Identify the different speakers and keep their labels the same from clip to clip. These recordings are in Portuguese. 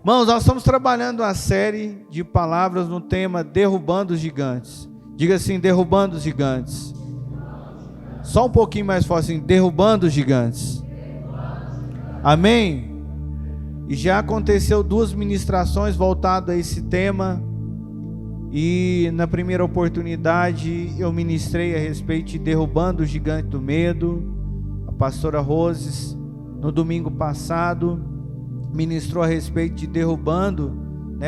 Speaker 1: Irmãos, nós estamos trabalhando uma série de palavras no tema derrubando os gigantes. Diga assim, derrubando os gigantes. Só um pouquinho mais forte assim, derrubando os gigantes. Amém? E já aconteceu 2 ministrações voltadas a esse tema. E na primeira oportunidade eu ministrei a respeito de derrubando o gigante do medo. A pastora Roses, no domingo passado, ministrou a respeito de derrubando,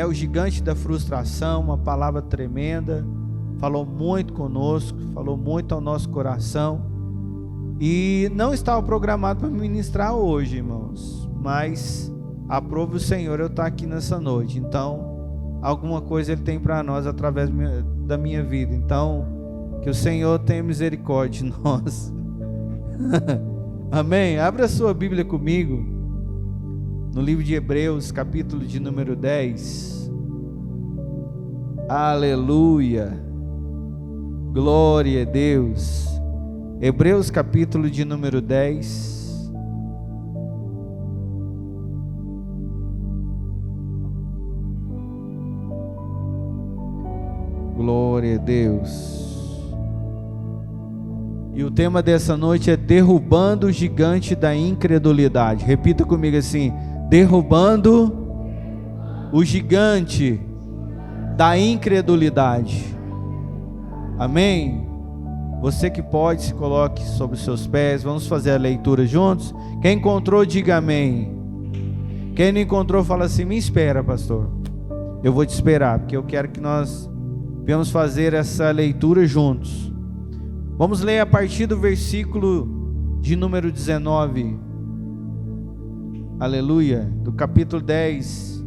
Speaker 1: o gigante da frustração, uma palavra tremenda, falou muito conosco, falou muito ao nosso coração, e não estava programado para ministrar hoje, irmãos, mas aprove o Senhor eu estar aqui nessa noite. Então alguma coisa Ele tem para nós através da minha vida, então que o Senhor tenha misericórdia de nós. Amém? Abra a sua Bíblia comigo no livro de Hebreus, capítulo de número 10. Aleluia, glória a Deus. Hebreus, capítulo de número 10. Glória a Deus. E o tema dessa noite é derrubando o gigante da incredulidade. Repita comigo assim: derrubando o gigante da incredulidade. Amém? Você que pode, se coloque sobre os seus pés. Vamos fazer a leitura juntos. Quem encontrou, diga amém. Quem não encontrou, fala assim: me espera, pastor. Eu vou te esperar, porque eu quero que nós venhamos fazer essa leitura juntos. Vamos ler a partir do versículo de número 19. Aleluia, do capítulo 10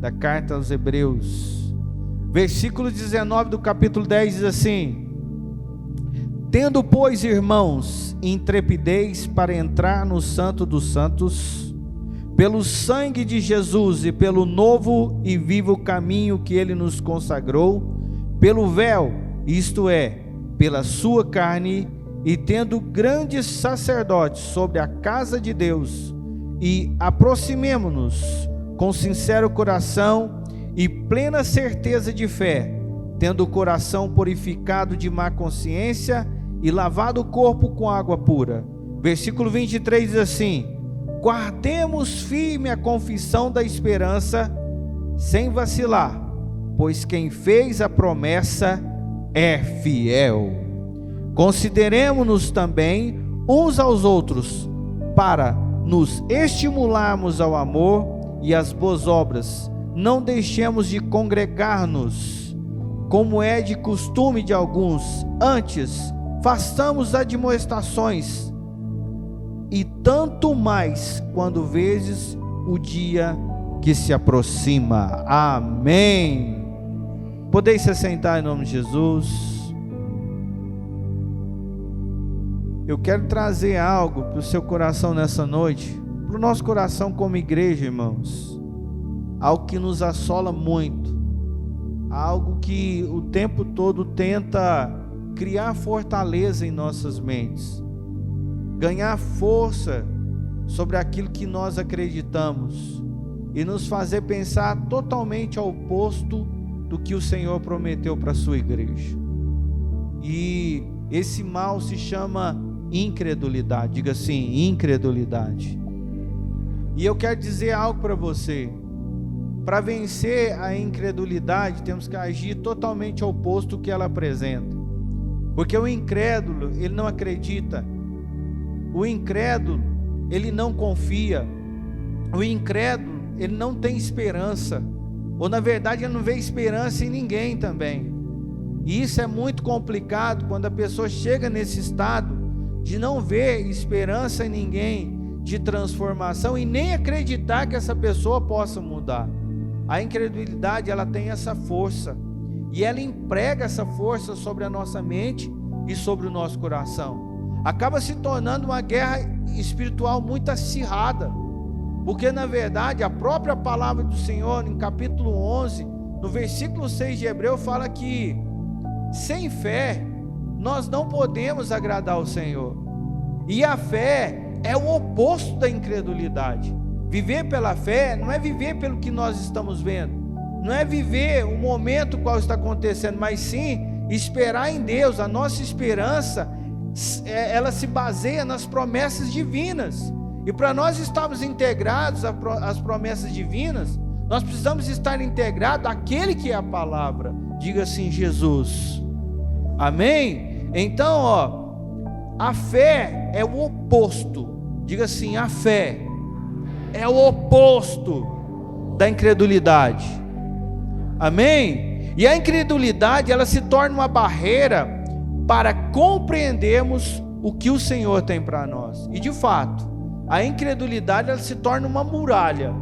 Speaker 1: da carta aos Hebreus. Versículo 19 do capítulo 10 diz assim: tendo, pois, irmãos, intrepidez para entrar no Santo dos Santos, pelo sangue de Jesus e pelo novo e vivo caminho que Ele nos consagrou, pelo véu, isto é, pela sua carne, e tendo grandes sacerdotes sobre a casa de Deus, e aproximemo-nos com sincero coração e plena certeza de fé, tendo o coração purificado de má consciência e lavado o corpo com água pura. Versículo 23 diz assim: guardemos firme a confissão da esperança, sem vacilar, pois quem fez a promessa é fiel. Consideremo-nos também uns aos outros, para nos estimularmos ao amor e às boas obras. Não deixemos de congregar-nos, como é de costume de alguns, antes façamos admoestações, e tanto mais quando vezes o dia que se aproxima. Amém. Podeis se sentar em nome de Jesus. Eu quero trazer algo para o seu coração nessa noite, para o nosso coração como igreja, irmãos. Algo que nos assola muito, algo que o tempo todo tenta criar fortaleza em nossas mentes, ganhar força sobre aquilo que nós acreditamos e nos fazer pensar totalmente ao oposto do que o Senhor prometeu para a sua igreja. E esse mal se chama incredulidade. Diga assim, incredulidade. E eu quero dizer algo para você: para vencer a incredulidade, temos que agir totalmente ao oposto do que ela apresenta. Porque o incrédulo, ele não acredita. O incrédulo, ele não confia. O incrédulo, ele não tem esperança. Ou na verdade ele não vê esperança em ninguém também. E isso é muito complicado quando a pessoa chega nesse estado de não ver esperança em ninguém, de transformação, e nem acreditar que essa pessoa possa mudar. A incredulidade, ela tem essa força, e ela emprega essa força sobre a nossa mente e sobre o nosso coração. Acaba se tornando uma guerra espiritual muito acirrada, porque na verdade a própria palavra do Senhor, em capítulo 11, no versículo 6 de Hebreu, fala que sem fé nós não podemos agradar ao Senhor. E a fé é o oposto da incredulidade. Viver pela fé não é viver pelo que nós estamos vendo, não é viver o momento qual está acontecendo, mas sim esperar em Deus. A nossa esperança, ela se baseia nas promessas divinas, e para nós estarmos integrados às promessas divinas, nós precisamos estar integrados àquele que é a palavra. Diga assim: Jesus. Amém? Então, a fé é o oposto. Diga assim: a fé é o oposto da incredulidade. Amém? E a incredulidade, ela se torna uma barreira para compreendermos o que o Senhor tem para nós. E de fato, a incredulidade, ela se torna uma muralha.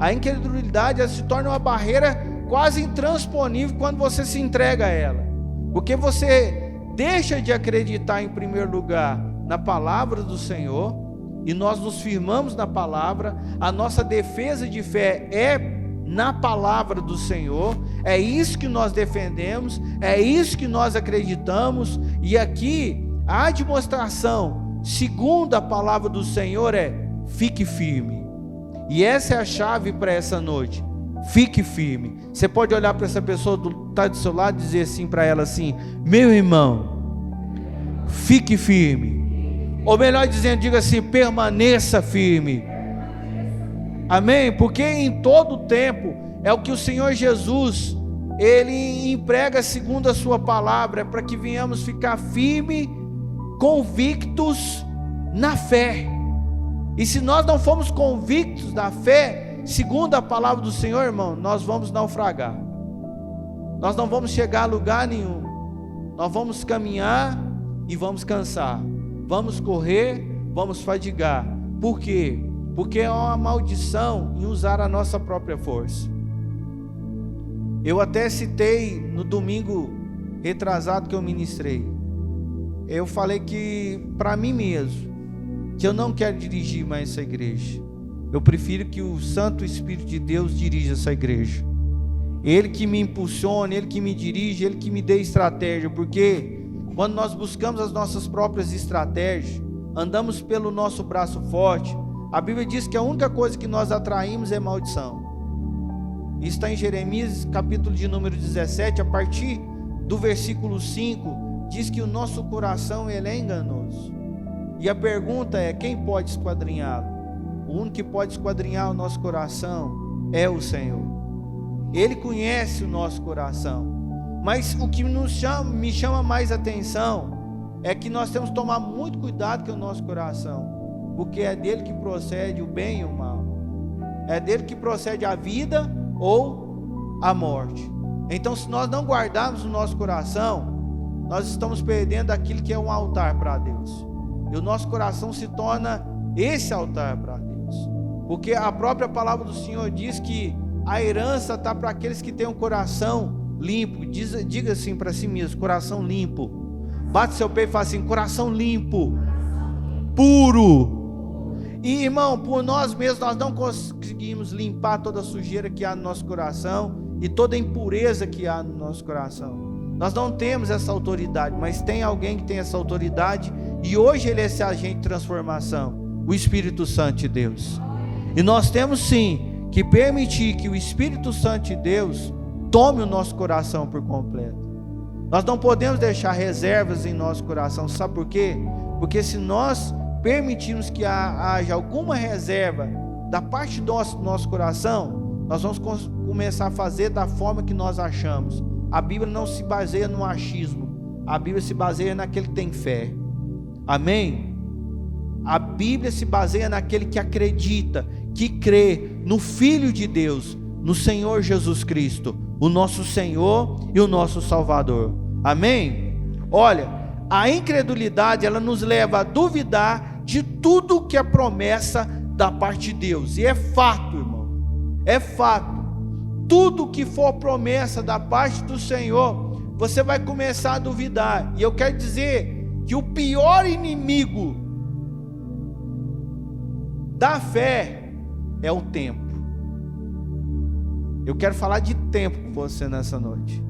Speaker 1: A incredulidade, ela se torna uma barreira quase intransponível quando você se entrega a ela, porque você deixa de acreditar em primeiro lugar na palavra do Senhor, e nós nos firmamos na palavra. A nossa defesa de fé é na palavra do Senhor, é isso que nós defendemos, é isso que nós acreditamos. E aqui a demonstração segundo a palavra do Senhor é: fique firme. E essa é a chave para essa noite. Fique firme. Você pode olhar para essa pessoa que está do seu lado e dizer assim para ela assim: meu irmão, fique firme. Ou melhor dizendo, diga assim: permaneça firme. Amém? Porque em todo tempo é o que o Senhor Jesus, Ele emprega segundo a sua palavra, é para que venhamos ficar firmes, convictos na fé. E se nós não formos convictos na fé, segundo a palavra do Senhor, irmão, nós vamos naufragar. Nós não vamos chegar a lugar nenhum. Nós vamos caminhar e vamos cansar. Vamos correr, vamos fadigar. Por quê? Porque é uma maldição em usar a nossa própria força. Eu até citei no domingo retrasado que eu ministrei. Eu falei que para mim mesmo, que eu não quero dirigir mais essa igreja. Eu prefiro que o Santo Espírito de Deus dirija essa igreja. Ele que me impulsione, Ele que me dirige, Ele que me dê estratégia. Porque quando nós buscamos as nossas próprias estratégias, andamos pelo nosso braço forte, a Bíblia diz que a única coisa que nós atraímos é maldição. Isso está em Jeremias, capítulo de número 17, a partir do versículo 5, diz que o nosso coração, ele é enganoso. E a pergunta é: quem pode esquadrinhá-lo? O único que pode esquadrinhar o nosso coração é o Senhor. Ele conhece o nosso coração. Mas o que me chama mais atenção é que nós temos que tomar muito cuidado com o nosso coração, porque é dele que procede o bem e o mal. É dele que procede a vida ou a morte. Então, se nós não guardarmos o nosso coração, nós estamos perdendo aquilo que é um altar para Deus. E o nosso coração se torna esse altar para Deus. Porque a própria palavra do Senhor diz que a herança está para aqueles que têm um coração limpo. Diga assim para si mesmo: coração limpo. Bate seu peito e fala assim: coração limpo, puro. E irmão, por nós mesmos nós não conseguimos limpar toda a sujeira que há no nosso coração e toda a impureza que há no nosso coração. Nós não temos essa autoridade, mas tem alguém que tem essa autoridade, e hoje ele é esse agente de transformação, o Espírito Santo de Deus. E nós temos sim que permitir que o Espírito Santo de Deus tome o nosso coração por completo. Nós não podemos deixar reservas em nosso coração. Sabe por quê? Porque se nós permitirmos que haja alguma reserva da parte do nosso coração, nós vamos começar a fazer da forma que nós achamos. A Bíblia não se baseia no achismo, a Bíblia se baseia naquele que tem fé. Amém? A Bíblia se baseia naquele que acredita, que crê no Filho de Deus, no Senhor Jesus Cristo, o nosso Senhor e o nosso Salvador. Amém? Olha, a incredulidade, ela nos leva a duvidar de tudo que é promessa da parte de Deus. E é fato, irmão, é fato. Tudo que for promessa da parte do Senhor, você vai começar a duvidar. E eu quero dizer que o pior inimigo da fé é o tempo. Eu quero falar de tempo com você nessa noite,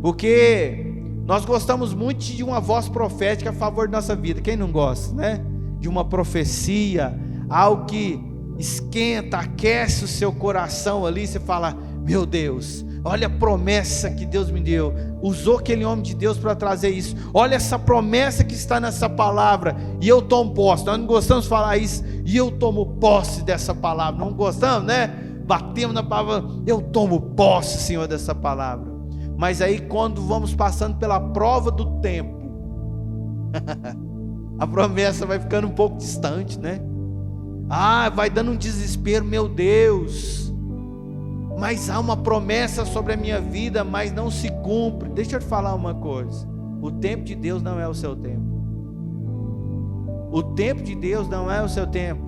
Speaker 1: porque nós gostamos muito de uma voz profética a favor da nossa vida. Quem não gosta, né? De uma profecia, algo que esquenta, aquece o seu coração ali, você fala: meu Deus, olha a promessa que Deus me deu, usou aquele homem de Deus para trazer isso, olha essa promessa que está nessa palavra, e eu tomo posse. Nós não gostamos de falar isso, e eu tomo posse dessa palavra, não gostamos, né? Batemos na palavra, eu tomo posse, Senhor, dessa palavra. Mas aí quando vamos passando pela prova do tempo, a promessa vai ficando um pouco distante, né? Vai dando um desespero, meu Deus, mas há uma promessa sobre a minha vida, mas não se cumpre. Deixa eu te falar uma coisa: o tempo de Deus não é o seu tempo. O tempo de Deus não é o seu tempo.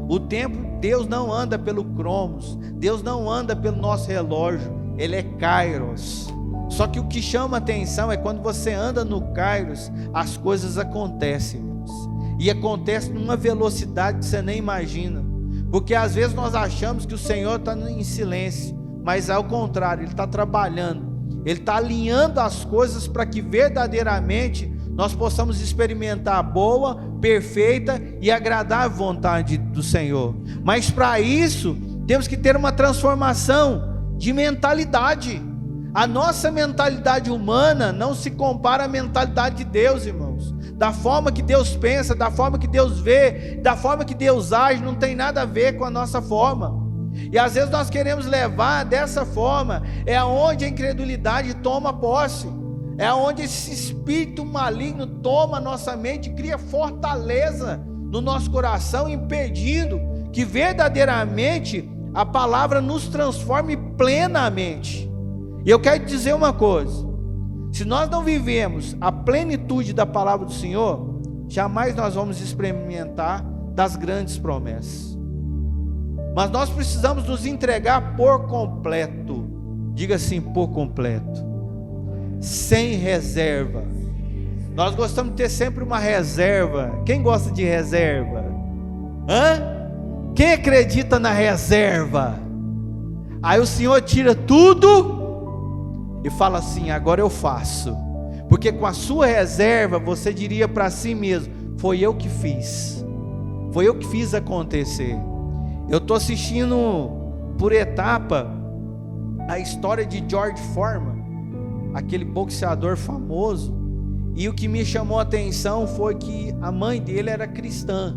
Speaker 1: O tempo, Deus não anda pelo cromos, Deus não anda pelo nosso relógio, Ele é Kairos. Só que o que chama atenção é quando você anda no Kairos, as coisas acontecem, irmãos. E acontece numa velocidade que você nem imagina. Porque às vezes nós achamos que o Senhor está em silêncio, mas ao contrário, Ele está trabalhando, Ele está alinhando as coisas para que verdadeiramente nós possamos experimentar a boa, perfeita e agradável vontade do Senhor. Mas para isso, temos que ter uma transformação de mentalidade. A nossa mentalidade humana não se compara à mentalidade de Deus, irmãos. Da forma que Deus pensa, da forma que Deus vê, da forma que Deus age, não tem nada a ver com a nossa forma. E às vezes nós queremos levar dessa forma, é onde a incredulidade toma posse, é onde esse espírito maligno toma a nossa mente, cria fortaleza no nosso coração, impedindo que verdadeiramente a palavra nos transforme plenamente. E eu quero te dizer uma coisa: se nós não vivemos a plenitude da palavra do Senhor, jamais nós vamos experimentar das grandes promessas. Mas nós precisamos nos entregar por completo. Diga assim: por completo, sem reserva. Nós gostamos de ter sempre uma reserva. Quem gosta de reserva? Quem acredita na reserva? Aí o Senhor tira tudo e fala assim: agora eu faço. Porque com a sua reserva você diria para si mesmo: foi eu que fiz, foi eu que fiz acontecer. Eu estou assistindo por etapa a história de George Foreman, aquele boxeador famoso, e o que me chamou a atenção foi que a mãe dele era cristã,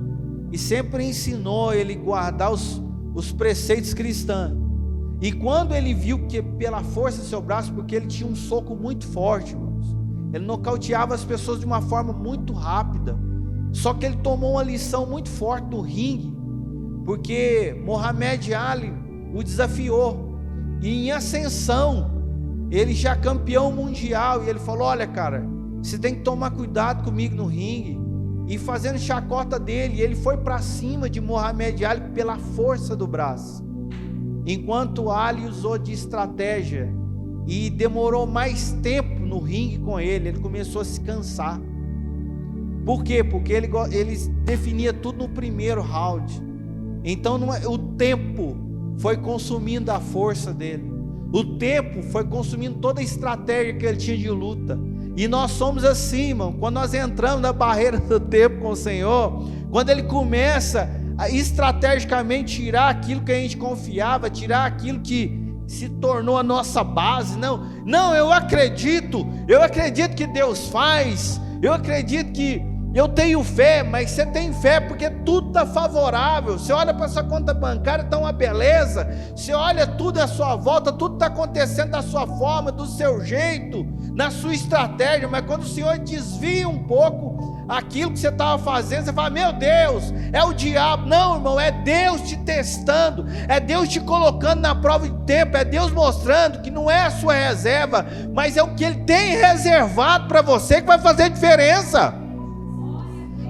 Speaker 1: e sempre ensinou ele a guardar os preceitos cristãos. E quando ele viu que pela força do seu braço, porque ele tinha um soco muito forte, irmãos, ele nocauteava as pessoas de uma forma muito rápida, só que ele tomou uma lição muito forte no ringue, porque Muhammad Ali o desafiou, e em ascensão, ele já campeão mundial, e ele falou: olha cara, você tem que tomar cuidado comigo no ringue, e fazendo chacota dele, ele foi para cima de Muhammad Ali pela força do braço, enquanto Ali usou de estratégia, e demorou mais tempo no ringue com ele começou a se cansar. Por quê? Porque ele definia tudo no primeiro round. Então o tempo foi consumindo a força dele, o tempo foi consumindo toda a estratégia que ele tinha de luta. E nós somos assim, irmão, quando nós entramos na barreira do tempo com o Senhor, quando Ele começa a estrategicamente tirar aquilo que a gente confiava, tirar aquilo que se tornou a nossa base. Não, eu acredito que Deus faz, eu acredito que eu tenho fé. Mas você tem fé porque tudo está favorável. Você olha para sua conta bancária, está uma beleza. Você olha tudo à sua volta, tudo está acontecendo da sua forma, do seu jeito, na sua estratégia. Mas quando o Senhor desvia um pouco aquilo que você estava fazendo, você fala: meu Deus, é o diabo. Não, irmão, é Deus te testando, é Deus te colocando na prova de tempo, é Deus mostrando que não é a sua reserva, mas é o que Ele tem reservado para você que vai fazer diferença.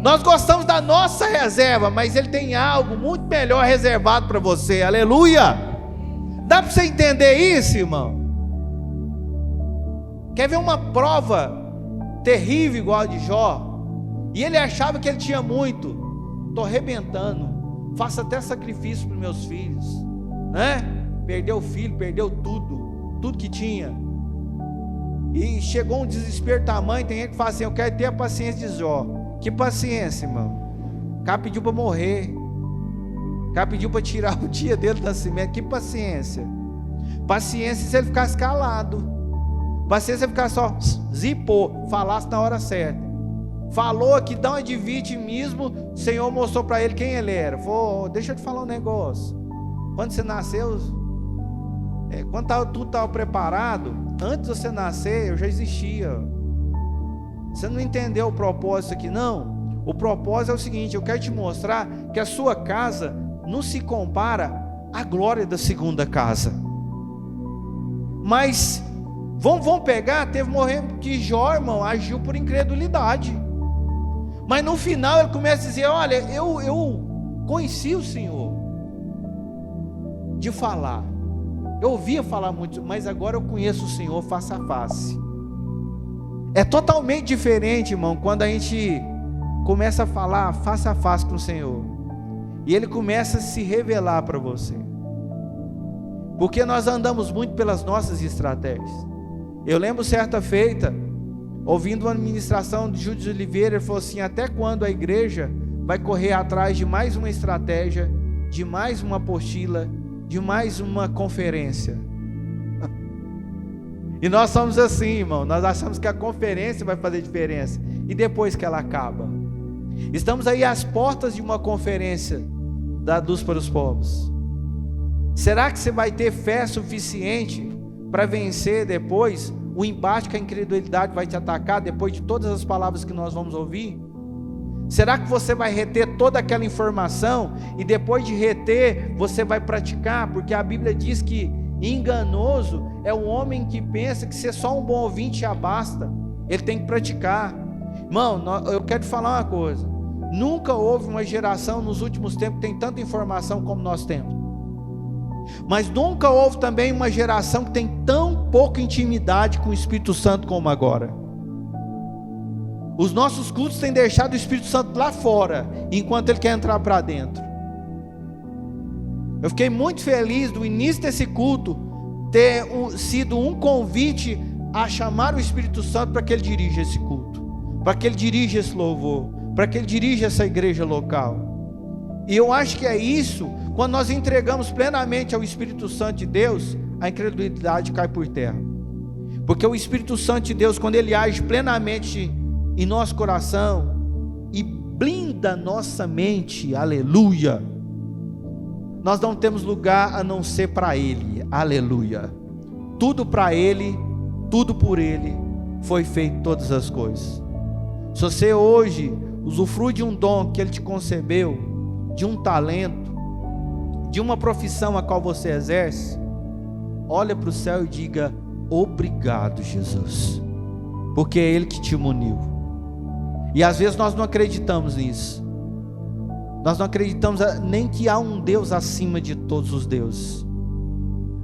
Speaker 1: Nós gostamos da nossa reserva, mas Ele tem algo muito melhor reservado para você. Aleluia! Dá para você entender isso, irmão? Quer ver uma prova terrível igual a de Jó? E ele achava que ele tinha muito. Estou arrebentando, faço até sacrifício para os meus filhos, né? Perdeu o filho, perdeu tudo que tinha. E chegou um desespero tamanho. Tem gente que fala assim: eu quero ter a paciência de Jó. Que paciência, irmão? O cara pediu para morrer. cara pediu para tirar o dia dele do nascimento. Que paciência. Paciência se ele ficasse calado. Paciência se ele ficasse só zipou, falasse na hora certa. Falou que dá uma de vitimismo, o Senhor mostrou para ele quem ele era. Falou, deixa eu te falar um negócio. Quando você nasceu, quando tudo estava preparado, antes de você nascer, eu já existia. Você não entendeu o propósito aqui, não? O propósito é o seguinte: eu quero te mostrar que a sua casa não se compara à glória da segunda casa. Mas vamos pegar, teve morrendo que Jó, irmão, agiu por incredulidade. Mas no final ele começa a dizer: olha, eu conheci o Senhor de falar, eu ouvia falar muito, mas agora eu conheço o Senhor face a face. É totalmente diferente, irmão, quando a gente começa a falar face a face com o Senhor, e Ele começa a se revelar para você, porque nós andamos muito pelas nossas estratégias. Eu lembro certa feita, ouvindo uma ministração de Júlio de Oliveira, ele falou assim: até quando a igreja vai correr atrás de mais uma estratégia, de mais uma apostila, de mais uma conferência? E nós somos assim, irmão, nós achamos que a conferência vai fazer diferença, e depois que ela acaba? Estamos aí às portas de uma conferência da Luz para os Povos. Será que você vai ter fé suficiente para vencer depois o embate que a incredulidade vai te atacar, depois de todas as palavras que nós vamos ouvir? Será que você vai reter toda aquela informação, e depois de reter, você vai praticar? Porque a Bíblia diz que enganoso é o homem que pensa que ser só um bom ouvinte já basta. Ele tem que praticar. Irmão, eu quero te falar uma coisa: nunca houve uma geração nos últimos tempos que tem tanta informação como nós temos. Mas nunca houve também uma geração que tem tão pouca intimidade com o Espírito Santo como agora. Os nossos cultos têm deixado o Espírito Santo lá fora, enquanto ele quer entrar para dentro. Eu fiquei muito feliz do início desse culto ter sido um convite a chamar o Espírito Santo para que ele dirija esse culto, para que ele dirija esse louvor, para que ele dirija essa igreja local. E eu acho que é isso. Quando nós entregamos plenamente ao Espírito Santo de Deus, a incredulidade cai por terra. Porque o Espírito Santo de Deus, quando ele age plenamente em nosso coração e blinda nossa mente, aleluia, nós não temos lugar a não ser para Ele, aleluia. Tudo para Ele, tudo por Ele, foi feito todas as coisas. Se você hoje usufrui de um dom que Ele te concebeu, de um talento, de uma profissão a qual você exerce, olha para o céu e diga: obrigado, Jesus, porque é Ele que te muniu. E às vezes nós não acreditamos nisso. Nós não acreditamos nem que há um Deus acima de todos os deuses.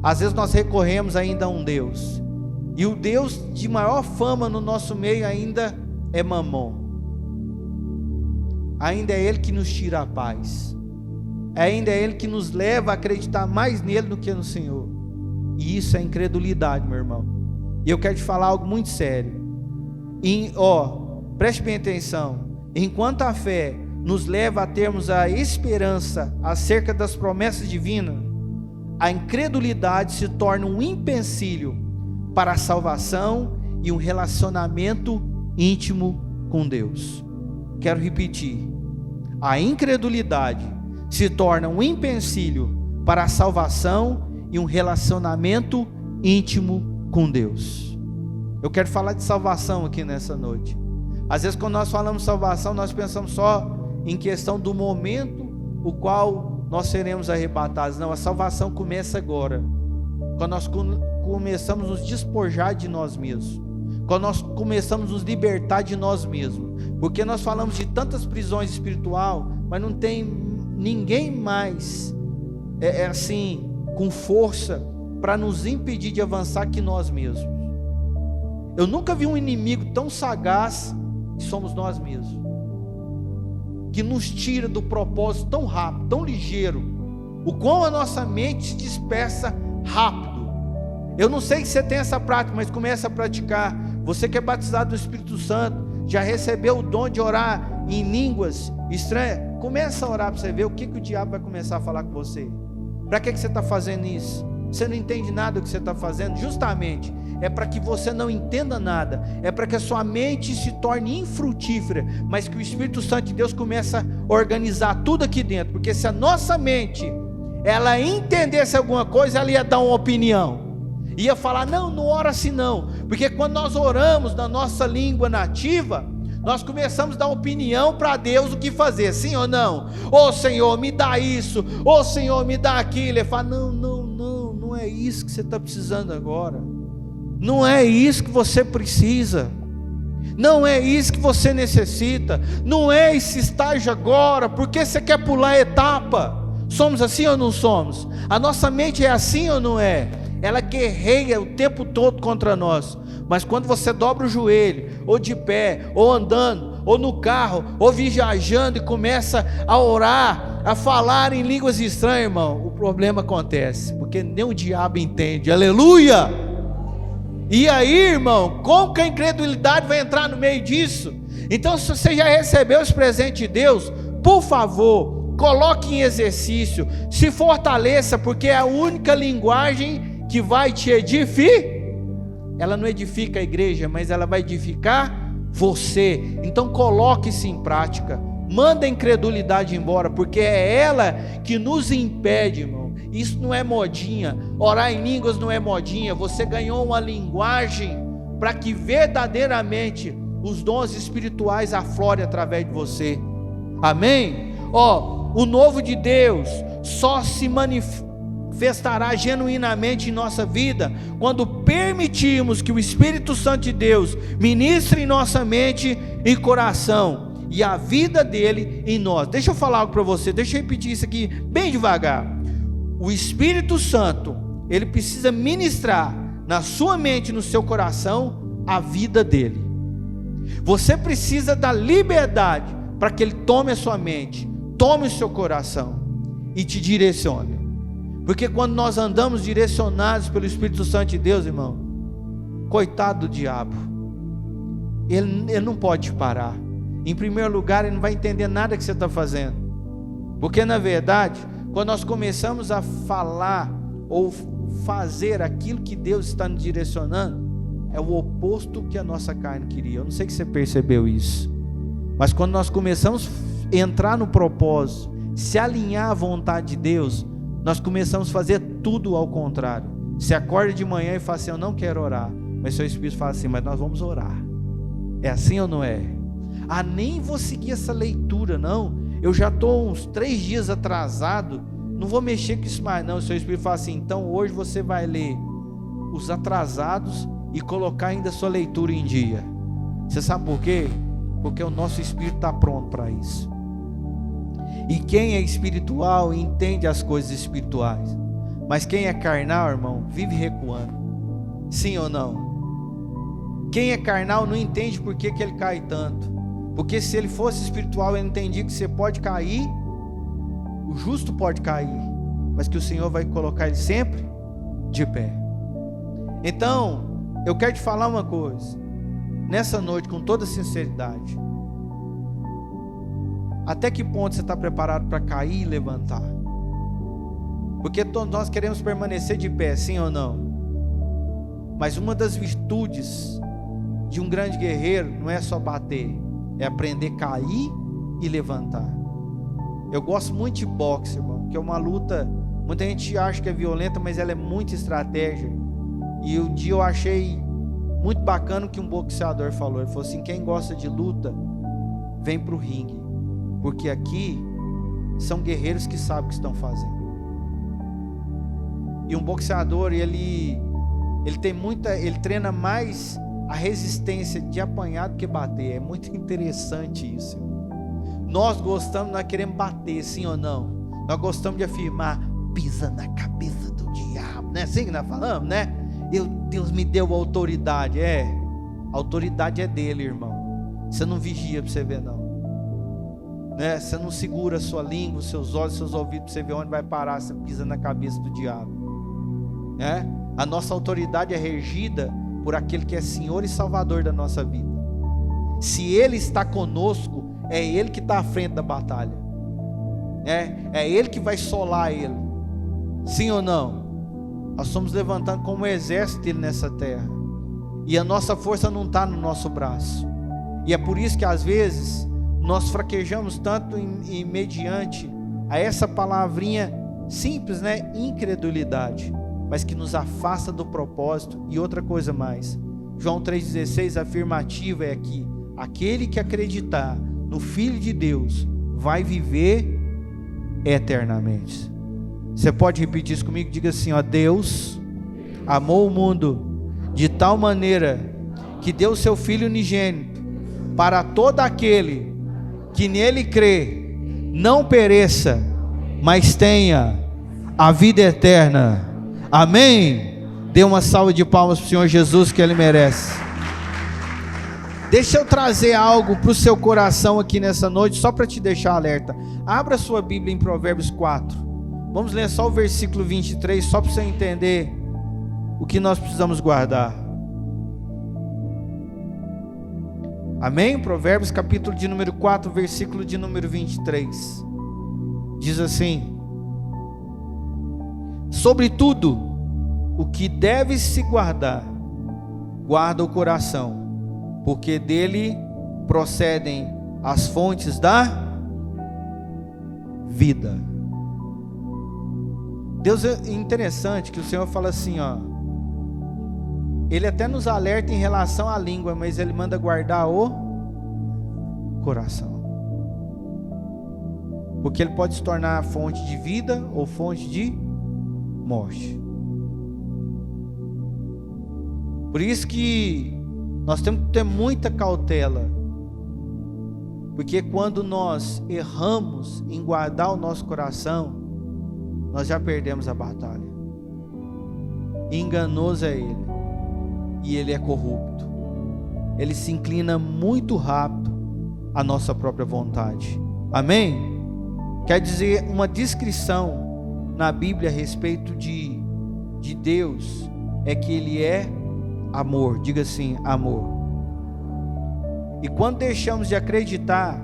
Speaker 1: Às vezes nós recorremos ainda a um Deus, e o Deus de maior fama no nosso meio ainda é Mamon. Ainda é Ele que nos tira a paz. Ainda é Ele que nos leva a acreditar mais nele do que no Senhor. E isso é incredulidade, meu irmão. E eu quero te falar algo muito sério. Preste bem atenção. Enquanto a fé nos leva a termos a esperança acerca das promessas divinas, a incredulidade se torna um empecilho para a salvação e um relacionamento íntimo com Deus. Quero repetir: a incredulidade se torna um empecilho para a salvação e um relacionamento íntimo com Deus. Eu quero falar de salvação aqui nessa noite. Às vezes quando nós falamos salvação, nós pensamos só em questão do momento o qual nós seremos arrebatados. Não, a salvação começa agora, quando nós começamos a nos despojar de nós mesmos, quando nós começamos a nos libertar de nós mesmos. Porque nós falamos de tantas prisões espirituais, mas não tem ninguém mais assim com força para nos impedir de avançar que nós mesmos. Eu nunca vi um inimigo tão sagaz que somos nós mesmos, que nos tira do propósito tão rápido, tão ligeiro. O quão a nossa mente se dispersa rápido. Eu não sei se você tem essa prática, mas comece a praticar. Você que é batizado no Espírito Santo, já recebeu o dom de orar em línguas estranhas, Começa a orar para você ver o que o diabo vai começar a falar com você. Para que você está fazendo isso? Você não entende nada do que você está fazendo. Justamente é para que você não entenda nada, é para que a sua mente se torne infrutífera, mas que o Espírito Santo de Deus comece a organizar tudo aqui dentro. Porque se a nossa mente ela entendesse alguma coisa, ela ia dar uma opinião, ia falar: não ora assim não. Porque quando nós oramos na nossa língua nativa, nós começamos a dar opinião para Deus o que fazer, sim ou não? Ô Senhor, me dá isso, ô Senhor, me dá aquilo. Ele fala: não é isso que você está precisando agora, não é isso que você precisa, não é isso que você necessita, não é esse estágio agora, porque você quer pular etapa. Somos assim ou não somos? A nossa mente é assim ou não é? Ela guerreia o tempo todo contra nós. Mas quando você dobra o joelho, ou de pé, ou andando, ou no carro, ou viajando, e começa a orar, a falar em línguas estranhas, irmão, o problema acontece, porque nem o diabo entende. Aleluia! E aí, irmão, como que a incredulidade vai entrar no meio disso? Então, se você já recebeu esse presente de Deus, por favor, coloque em exercício, se fortaleça, porque é a única linguagem que vai te edificar. Ela não edifica a igreja, mas ela vai edificar você. Então coloque isso em prática, manda a incredulidade embora, porque é ela que nos impede, irmão. Isso não é modinha, orar em línguas não é modinha. Você ganhou uma linguagem para que verdadeiramente os dons espirituais aflorem através de você. Amém? O novo de Deus só se manifestará genuinamente em nossa vida quando permitirmos que o Espírito Santo de Deus ministre em nossa mente e coração, e a vida dele em nós. Deixa eu falar algo para você, deixa eu repetir isso aqui bem devagar. O Espírito Santo, ele precisa ministrar na sua mente e no seu coração a vida dele. Você precisa da liberdade para que ele tome a sua mente, tome o seu coração e te direcione. Porque quando nós andamos direcionados pelo Espírito Santo de Deus, irmão, coitado do diabo, ele não pode te parar. Em primeiro lugar, ele não vai entender nada que você está fazendo, porque na verdade, quando nós começamos a falar ou fazer aquilo que Deus está nos direcionando, é o oposto que a nossa carne queria. Eu não sei se você percebeu isso, mas quando nós começamos a entrar no propósito, se alinhar à vontade de Deus, nós começamos a fazer tudo ao contrário. Você acorda de manhã e fala assim: eu não quero orar, mas seu Espírito fala assim: mas nós vamos orar. É assim ou não é? Nem vou seguir essa leitura não, eu já estou uns 3 dias atrasado, não vou mexer com isso mais não. O seu Espírito fala assim: então hoje você vai ler os atrasados e colocar ainda a sua leitura em dia. Você sabe por quê? Porque o nosso Espírito está pronto para isso. E quem é espiritual entende as coisas espirituais, mas quem é carnal, irmão, vive recuando. Sim ou não? Quem é carnal não entende por que ele cai tanto, porque se ele fosse espiritual, ele entendia que você pode cair, o justo pode cair, mas que o Senhor vai colocar ele sempre de pé. Então, eu quero te falar uma coisa, nessa noite, com toda sinceridade: até que ponto você está preparado para cair e levantar? Porque todos nós queremos permanecer de pé, sim ou não? Mas uma das virtudes de um grande guerreiro não é só bater, é aprender a cair e levantar. Eu gosto muito de boxe, irmão, que é uma luta, muita gente acha que é violenta, mas ela é muito estratégia. E um dia eu achei muito bacana o que um boxeador falou. Ele falou assim: quem gosta de luta, vem para o ringue, porque aqui são guerreiros que sabem o que estão fazendo. E um boxeador, ele treina mais a resistência de apanhar do que bater. É muito interessante isso. Nós queremos bater, sim ou não? Nós gostamos de afirmar: pisa na cabeça do diabo, não é assim que nós falamos, né? Deus me deu autoridade. A autoridade é dele, irmão. Você não vigia para você ver não, né? Você não segura a sua língua, os seus olhos, os seus ouvidos para você ver onde vai parar. Você pisa na cabeça do diabo, né? A nossa autoridade é regida por aquele que é Senhor e Salvador da nossa vida. Se Ele está conosco, é Ele que está à frente da batalha. É Ele que vai solar ele. Sim ou não? Nós estamos levantando como um exército dele nessa terra. E a nossa força não está no nosso braço. E é por isso que às vezes nós fraquejamos tanto em mediante a essa palavrinha simples, né? Incredulidade. Mas que nos afasta do propósito. E outra coisa mais. João 3,16, a afirmativa é aqui: aquele que acreditar no Filho de Deus vai viver eternamente. Você pode repetir isso comigo? Diga assim, ó: Deus amou o mundo de tal maneira que deu seu Filho unigênito, para todo aquele que nele crê não pereça, mas tenha a vida eterna. Amém? Dê uma salva de palmas para o Senhor Jesus, que Ele merece. Deixa eu trazer algo para o seu coração aqui nessa noite, só para te deixar alerta. Abra sua Bíblia em Provérbios 4. Vamos ler só o versículo 23, só para você entender o que nós precisamos guardar. Amém? Provérbios capítulo de número 4, versículo de número 23. Diz assim: sobretudo o que deve se guardar, guarda o coração, porque dele procedem as fontes da vida. Deus, é interessante que o Senhor fala assim, ó, Ele até nos alerta em relação à língua, mas Ele manda guardar o coração, porque ele pode se tornar fonte de vida ou fonte de morte. Por isso que nós temos que ter muita cautela, porque quando nós erramos em guardar o nosso coração, nós já perdemos a batalha. Enganoso é ele, e ele é corrupto. Ele se inclina muito rápido à nossa própria vontade. Amém? Quer dizer, uma descrição na Bíblia a respeito de Deus é que Ele é amor. Diga assim, amor. E quando deixamos de acreditar,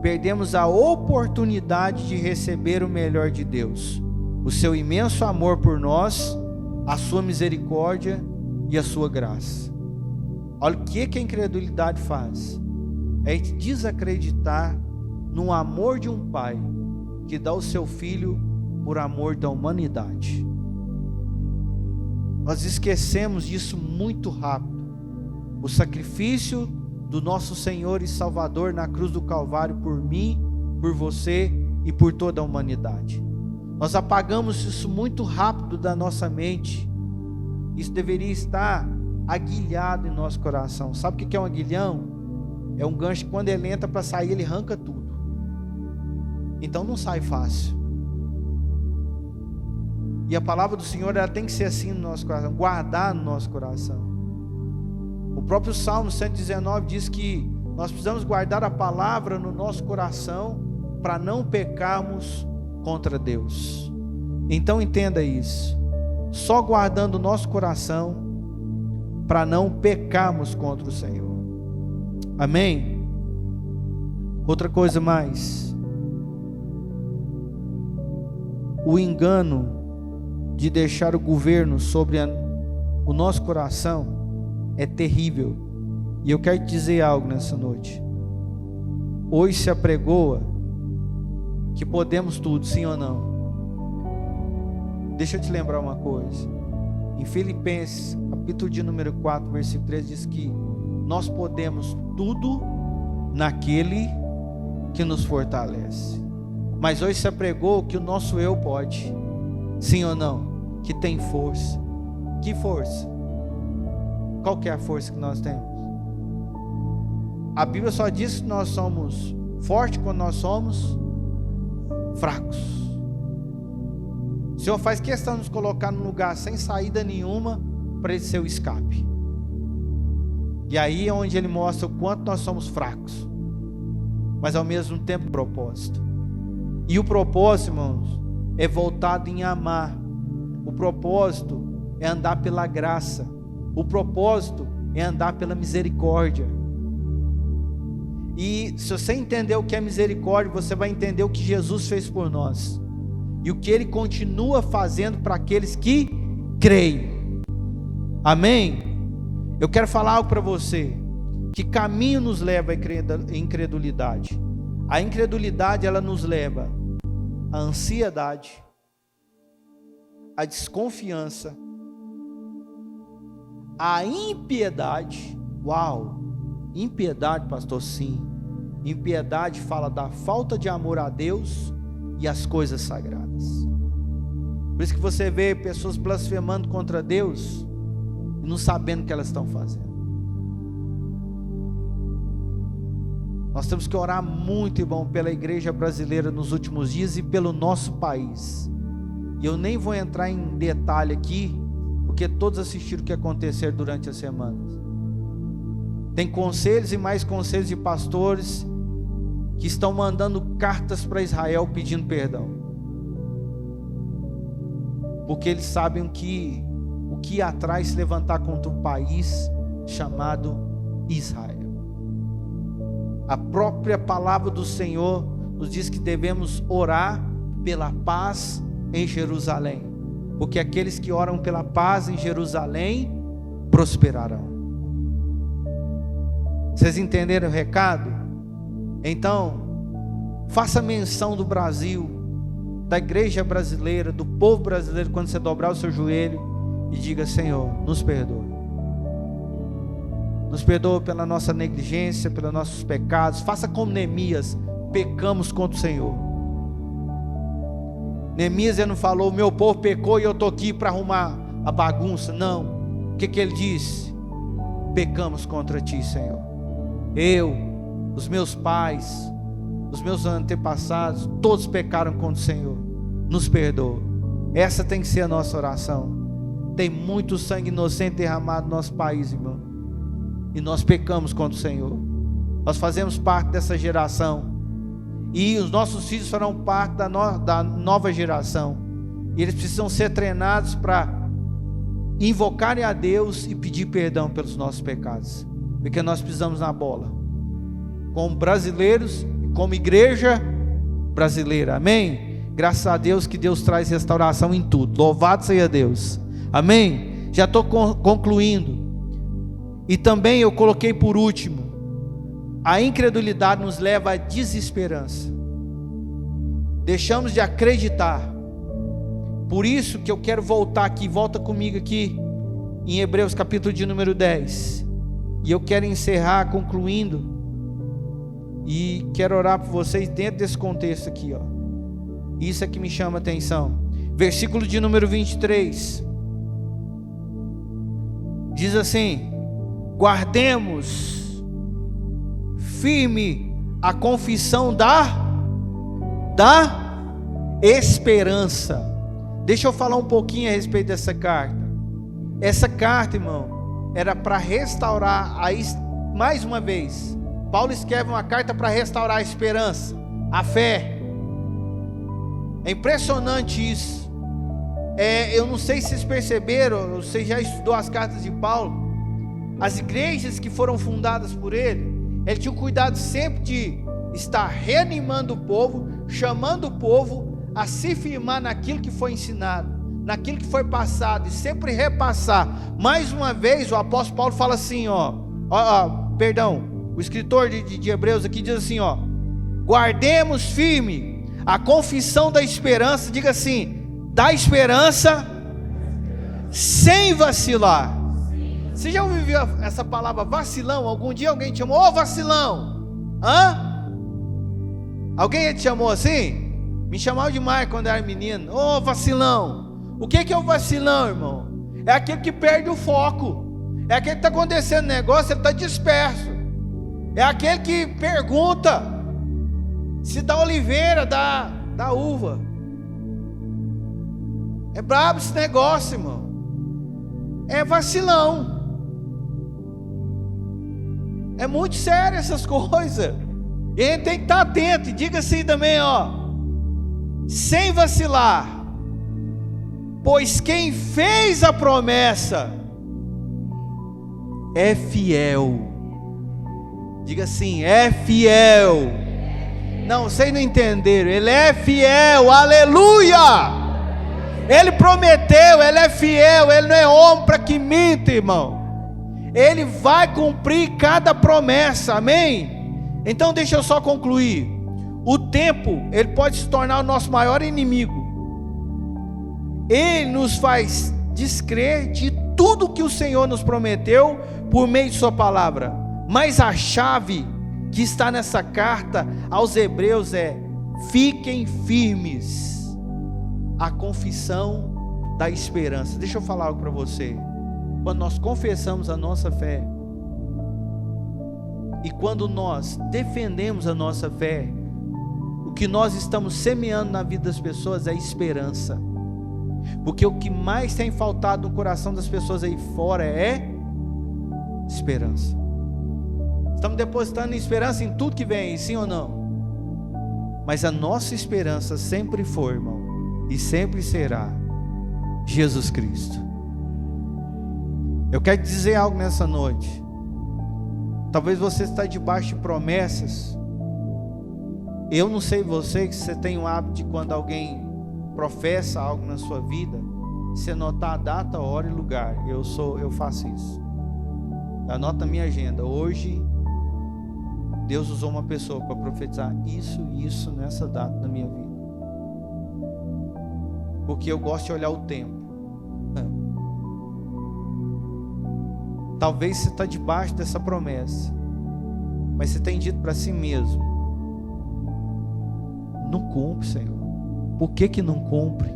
Speaker 1: perdemos a oportunidade de receber o melhor de Deus, o seu imenso amor por nós, a sua misericórdia e a sua graça. Olha o que a incredulidade faz: é desacreditar no amor de um pai que dá o seu filho por amor da humanidade. Nós esquecemos disso muito rápido. O sacrifício do nosso Senhor e Salvador na cruz do Calvário por mim, por você e por toda a humanidade. Nós apagamos isso muito rápido da nossa mente. Isso deveria estar aguilhado em nosso coração. Sabe o que é um aguilhão? É um gancho que quando ele entra para sair, ele arranca tudo. Então não sai fácil. E a palavra do Senhor, ela tem que ser assim no nosso coração, guardar no nosso coração. O próprio Salmo 119 diz que nós precisamos guardar a palavra no nosso coração para não pecarmos contra Deus. Então entenda isso. Só guardando o nosso coração para não pecarmos contra o Senhor. Amém? Outra coisa mais. O engano de deixar o governo sobre o nosso coração é terrível. E eu quero te dizer algo nessa noite. Hoje se apregoa que podemos tudo, sim ou não? Deixa eu te lembrar uma coisa. Em Filipenses, capítulo de número 4, versículo 3, diz que nós podemos tudo naquele que nos fortalece. Mas hoje se apregou que o nosso eu pode, sim ou não? Que tem força. Que força? Qual que é a força que nós temos? A Bíblia só diz que nós somos fortes quando nós somos fracos. O Senhor faz questão de nos colocar num lugar sem saída nenhuma para esse seu escape. E aí é onde Ele mostra o quanto nós somos fracos, mas ao mesmo tempo propósito. E o propósito, irmãos, é voltado em amar. O propósito é andar pela graça. O propósito é andar pela misericórdia. E se você entender o que é misericórdia, você vai entender o que Jesus fez por nós e o que Ele continua fazendo para aqueles que creem. Amém? Eu quero falar algo para você. Que caminho nos leva à incredulidade? A incredulidade, ela nos leva à ansiedade, à desconfiança, à impiedade. Uau! Impiedade, pastor, sim. Impiedade fala da falta de amor a Deus e às coisas sagradas. Por isso que você vê pessoas blasfemando contra Deus e não sabendo o que elas estão fazendo. Nós temos que orar muito, irmão, pela igreja brasileira nos últimos dias e pelo nosso país. E eu nem vou entrar em detalhe aqui, porque todos assistiram o que aconteceu durante as semanas. Tem conselhos e mais conselhos de pastores que estão mandando cartas para Israel pedindo perdão, porque eles sabem o que ia atrás se levantar contra um país chamado Israel. A própria palavra do Senhor nos diz que devemos orar pela paz em Jerusalém, porque aqueles que oram pela paz em Jerusalém prosperarão. Vocês entenderam o recado? Então, faça menção do Brasil, da igreja brasileira, do povo brasileiro, quando você dobrar o seu joelho e diga: Senhor, nos perdoa. Nos perdoa pela nossa negligência, pelos nossos pecados. Faça como Neemias: pecamos contra o Senhor. Neemias, ele não falou: meu povo pecou e eu estou aqui para arrumar a bagunça. Não. O que ele disse? Pecamos contra ti, Senhor. Eu, os meus pais, os meus antepassados, todos pecaram contra o Senhor. Nos perdoa. Essa tem que ser a nossa oração. Tem muito sangue inocente derramado no nosso país, irmão, e nós pecamos contra o Senhor. Nós fazemos parte dessa geração, e os nossos filhos farão parte da nova geração, e eles precisam ser treinados para invocarem a Deus e pedir perdão pelos nossos pecados, porque nós pisamos na bola, como brasileiros e como igreja brasileira. Amém? Graças a Deus que Deus traz restauração em tudo. Louvado seja Deus. Amém? Já estou concluindo. E também eu coloquei por último: a incredulidade nos leva à desesperança. Deixamos de acreditar. Por isso que eu quero voltar aqui, volta comigo aqui em Hebreus capítulo de número 10. E eu quero encerrar concluindo, e quero orar por vocês dentro desse contexto aqui, ó. Isso é que me chama a atenção. Versículo de número 23 diz assim: guardemos firme a confissão da esperança. Deixa eu falar um pouquinho a respeito dessa carta. Essa carta, irmão, era para restaurar, mais uma vez, Paulo escreve uma carta para restaurar a esperança, a fé. É impressionante isso. Eu não sei se vocês perceberam, você já estudou as cartas de Paulo. As igrejas que foram fundadas por ele tinha o cuidado sempre de estar reanimando o povo, chamando o povo a se firmar naquilo que foi ensinado, naquilo que foi passado, e sempre repassar. Mais uma vez o apóstolo Paulo fala assim, o escritor de Hebreus aqui diz assim, guardemos firme a confissão da esperança. Diga assim: da esperança sem vacilar. Você já ouviu essa palavra vacilão? Algum dia alguém te chamou: ô vacilão? Alguém te chamou assim? Me chamava demais quando eu era menino: ô vacilão. O que é o vacilão, irmão? É aquele que perde o foco, é aquele que está acontecendo negócio, ele está disperso, é aquele que pergunta se da oliveira, da uva. É brabo esse negócio, irmão. É vacilão. É muito sério essas coisas. E a gente tem que estar atento. E diga assim também, sem vacilar, pois quem fez a promessa é fiel. Diga assim: é fiel. Não, vocês não entenderam. Ele é fiel, aleluia. Ele prometeu, Ele é fiel. Ele não é homem para que minta, irmão. Ele vai cumprir cada promessa, amém? Então deixa eu só concluir. O tempo, ele pode se tornar o nosso maior inimigo. Ele nos faz descrer de tudo que o Senhor nos prometeu por meio de sua palavra. Mas a chave que está nessa carta aos Hebreus é: fiquem firmes. A confissão da esperança. Deixa eu falar algo para você. Quando nós confessamos a nossa fé, e quando nós defendemos a nossa fé, o que nós estamos semeando na vida das pessoas é esperança. Porque o que mais tem faltado no coração das pessoas aí fora é esperança. Estamos depositando esperança em tudo que vem aí, sim ou não? Mas a nossa esperança sempre foi, irmão, e sempre será Jesus Cristo. Eu quero te dizer algo nessa noite. Talvez você está debaixo de promessas. Eu não sei você, que você tem o hábito de quando alguém professa algo na sua vida, você anotar a data, hora e lugar. Eu faço isso. Anota a minha agenda. Hoje Deus usou uma pessoa para profetizar isso nessa data da minha vida. Porque eu gosto de olhar o tempo. Talvez você está debaixo dessa promessa, mas você tem dito para si mesmo: não cumpre, Senhor. Por que não cumpre?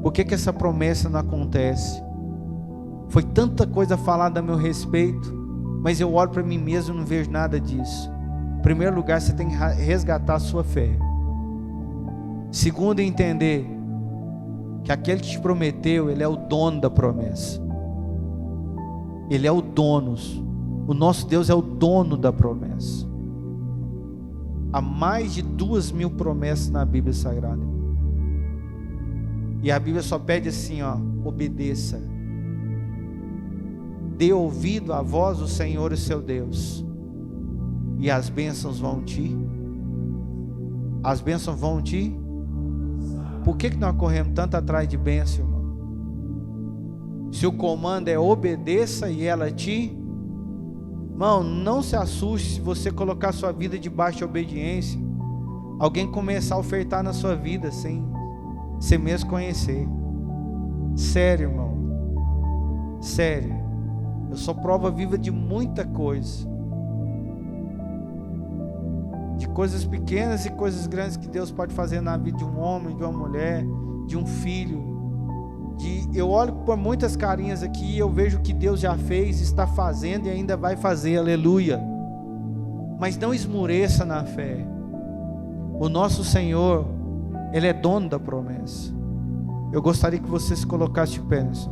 Speaker 1: Por que essa promessa não acontece? Foi tanta coisa falada a meu respeito, mas eu olho para mim mesmo e não vejo nada disso. Em primeiro lugar, você tem que resgatar a sua fé. Segundo, entender que aquele que te prometeu, ele é o dono da promessa. Ele é o dono. O nosso Deus é o dono da promessa. Há mais de 2.000 promessas na Bíblia Sagrada. E a Bíblia só pede assim, obedeça. Dê ouvido à voz do Senhor, o seu Deus, e as bênçãos vão te. As bênçãos vão te. Por que nós corremos tanto atrás de bênção, irmão? Se o comando é obedeça e ela te. Irmão, não se assuste se você colocar sua vida debaixo de obediência. Alguém começar a ofertar na sua vida sem você mesmo conhecer. Sério, irmão. Sério. Eu sou prova viva de muita coisa. De coisas pequenas e coisas grandes que Deus pode fazer na vida de um homem, de uma mulher, de um filho. Eu olho por muitas carinhas aqui e eu vejo o que Deus já fez, está fazendo e ainda vai fazer, aleluia. Mas não esmoreça na fé. O nosso Senhor, Ele é dono da promessa. Eu gostaria que você se colocasse de pé nessa.